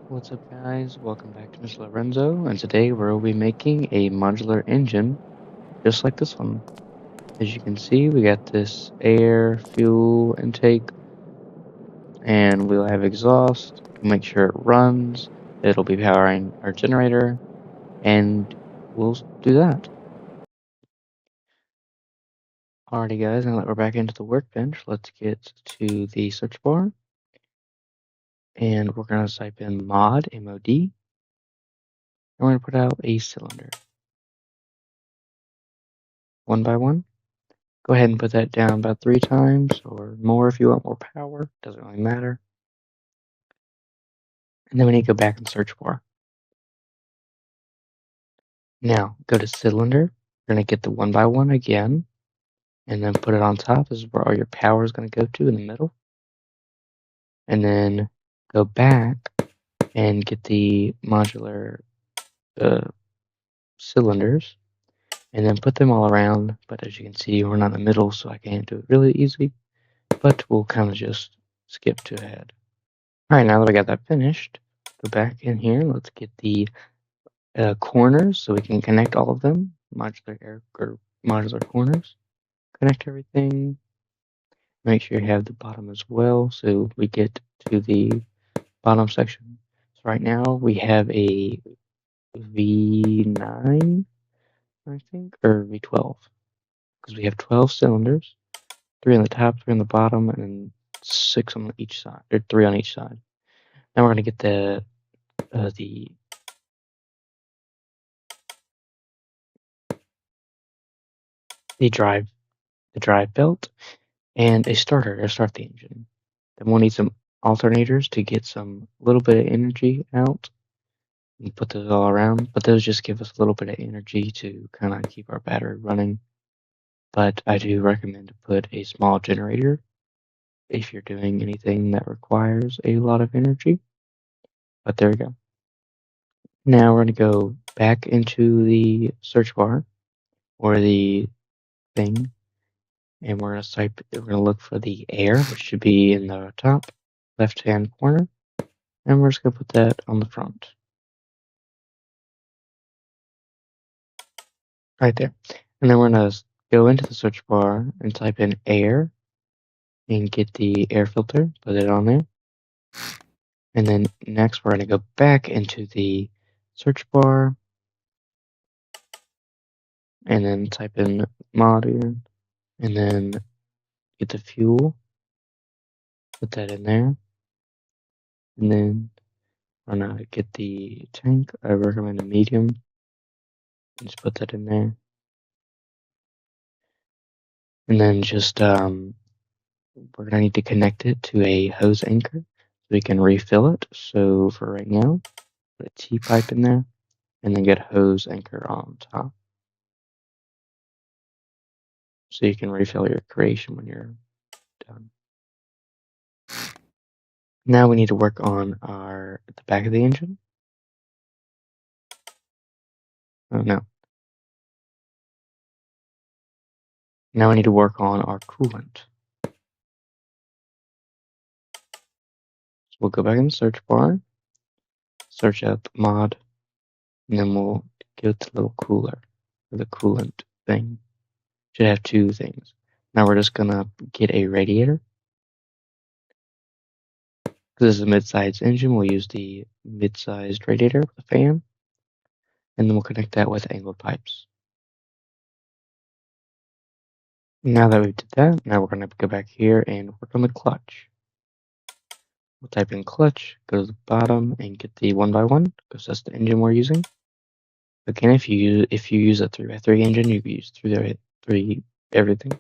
What's up, guys? Welcome back to Mr.Larenzo, and today we'll be making a modular engine just like this one. As you can see, we got this air, fuel intake, and we'll have exhaust. We'll make sure it runs. It'll be powering our generator, and we'll do that. Alrighty, guys, now that we're back into the workbench, let's get to the search bar, and we're going to type in mod, M-O-D, and we're going to put out a cylinder. One by one. Go ahead and put that down about 3 times or more if you want more power. Doesn't really matter. And then we need to go back and search for. Now, go to cylinder. You're going to get the 1 by 1 again. And then put it on top. This is where all your power is going to go to in the middle. And then go back and get the modular cylinders. And then put them all around. But as you can see, we're not in the middle, so I can't do it really easy. But we'll kind of just skip to ahead. Alright, now that we got that finished, go back in here. Let's get the corners so we can connect all of them. Modular corners. Connect everything. Make sure you have the bottom as well so we get to the bottom section. So right now we have a V9, I think, or V12. Because we have 12 cylinders. 3 on the top, 3 on the bottom, and then 6 on each side, or 3 on each side. Now we're going to get the drive belt and a starter to start the engine. Then we'll need some alternators to get some little bit of energy out and put those all around, but those just give us a little bit of energy to kind of keep our battery running. But I do recommend to put a small generator if you're doing anything that requires a lot of energy. But there we go. Now we're going to go back into the search bar or the thing, and we're going to look for the air, which should be in the top left hand corner, and we're just going to put that on the front right there. And then we're going to go into the search bar and type in air and get the air filter, put it on there. And then next we're going to go back into the search bar and then type in modular and then get the fuel, put that in there. And then I'm going to get the tank. I recommend a medium. Just put that in there. And then just we're going to need to connect it to a hose anchor so we can refill it. So for right now, put a T-pipe in there and then get hose anchor on top. So you can refill your creation when you're done. Now we need to work on the back of the engine. Oh no. Now we need to work on our coolant. So we'll go back in the search bar, search up mod, and then we'll go to the little cooler, or the coolant thing. Should have 2 things. Now we're just gonna get a radiator. Because this is a mid-sized engine, we'll use the mid-sized radiator with a fan, and then we'll connect that with angled pipes. Now that we did that, now we're going to go back here and work on the clutch. We'll type in clutch, go to the bottom, and get the 1 by 1 because that's the engine we're using. Again, if you use a 3x3 engine, you can use 3 everything.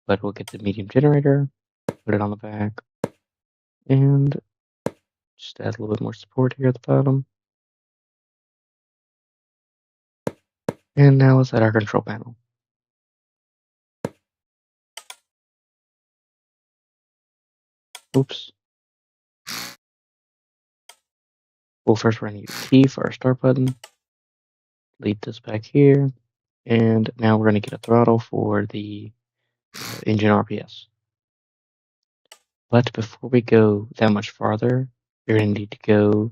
But we'll get the medium generator, put it on the back, and just add a little bit more support here at the bottom. And now let's add our control panel. Oops. Well, first we're going to use T for our start button. Leave this back here. And now we're going to get a throttle for the engine RPS. But before we go that much farther, you're going to need to go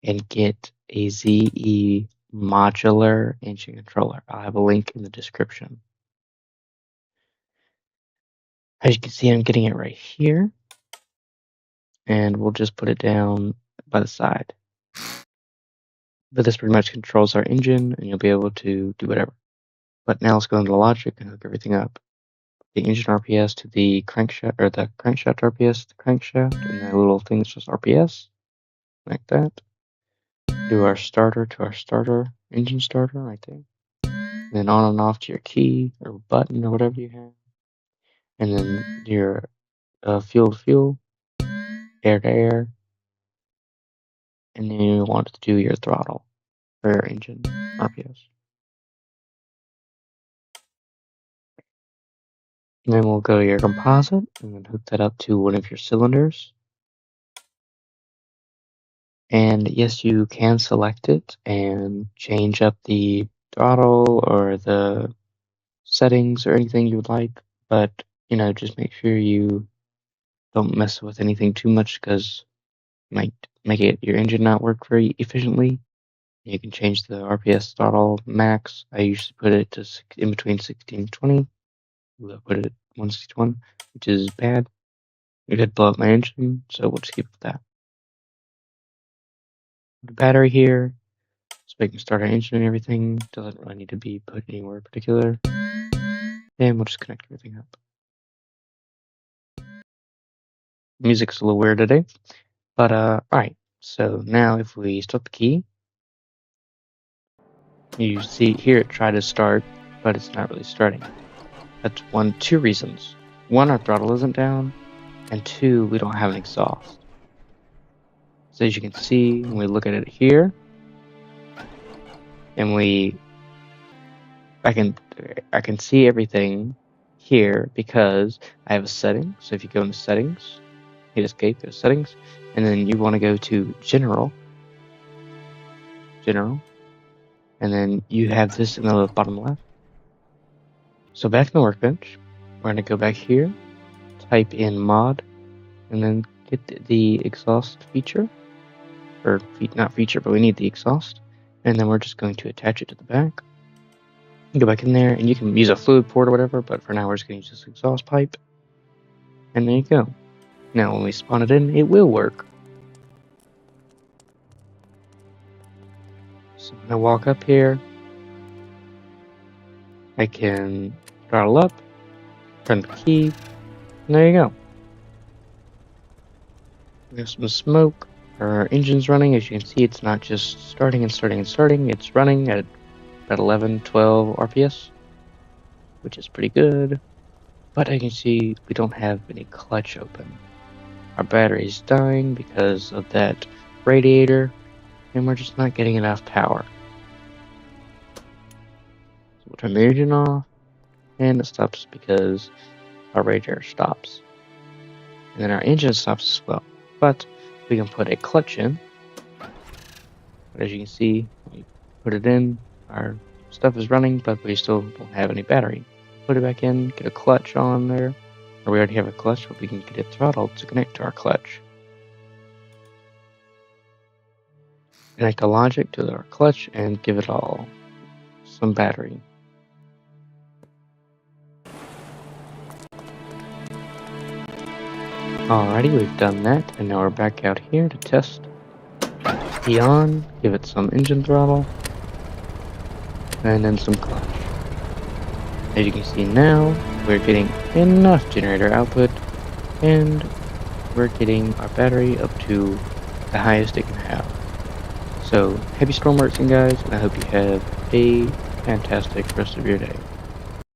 and get a ZE modular engine controller. I'll have a link in the description. As you can see, I'm getting it right here, and we'll just put it down by the side. But this pretty much controls our engine, and you'll be able to do whatever. But now let's go into logic and hook everything up. The engine RPS to the crankshaft, or the crankshaft RPS to the crankshaft, and that little thing is just RPS, like that. Do our starter to our starter, engine starter, right there. And then on and off to your key, or button, or whatever you have. And then your fuel to fuel, air to air. And then you want to do your throttle, or your engine RPS. And then we'll go to your composite, and then hook that up to one of your cylinders. And yes, you can select it and change up the throttle or the settings or anything you would like, but just make sure you don't mess with anything too much, because it might make your engine not work very efficiently. You can change the RPS throttle max. I usually put it to in between 16 and 20. I'll put it at 161, which is bad. It did blow up my engine, so we'll just keep it with that. The battery here, so we can start our engine and everything. Doesn't really need to be put anywhere particular. And we'll just connect everything up. Music's a little weird today, but alright. So now if we start the key, you see here it tried to start, but it's not really starting. That's two reasons. One, our throttle isn't down, and two, we don't have an exhaust. So as you can see, when we look at it here, and I can see everything here because I have a setting. So if you go into settings, hit escape, go to settings, and then you want to go to general, and then you have this in the bottom left. So back in the workbench, we're going to go back here, type in mod, and then get the exhaust feature, or not feature, but we need the exhaust, and then we're just going to attach it to the back. Go back in there, and you can use a fluid port or whatever, but for now we're just going to use this exhaust pipe, and there you go. Now when we spawn it in, it will work. So when I walk up here, I can throttle up, turn the key, and there you go. We have some smoke. Our engine's running. As you can see, it's not just starting and starting and starting. It's running at 11, 12 RPS, which is pretty good. But as you can see, we don't have any clutch open. Our battery's dying because of that radiator, and we're just not getting enough power. So we'll turn the engine off, and it stops because our radiator stops. And then our engine stops as well. But we can put a clutch in. But as you can see, we put it in, our stuff is running, but we still don't have any battery. Put it back in, get a clutch on there. Or we already have a clutch, but we can get it throttled to connect to our clutch. Connect the logic to our clutch and give it all some battery. Alrighty, we've done that, and now we're back out here to test. Key on, give it some engine throttle, and then some clutch. As you can see now, we're getting enough generator output, and we're getting our battery up to the highest it can have. So, happy Stormworks, guys, and I hope you have a fantastic rest of your day.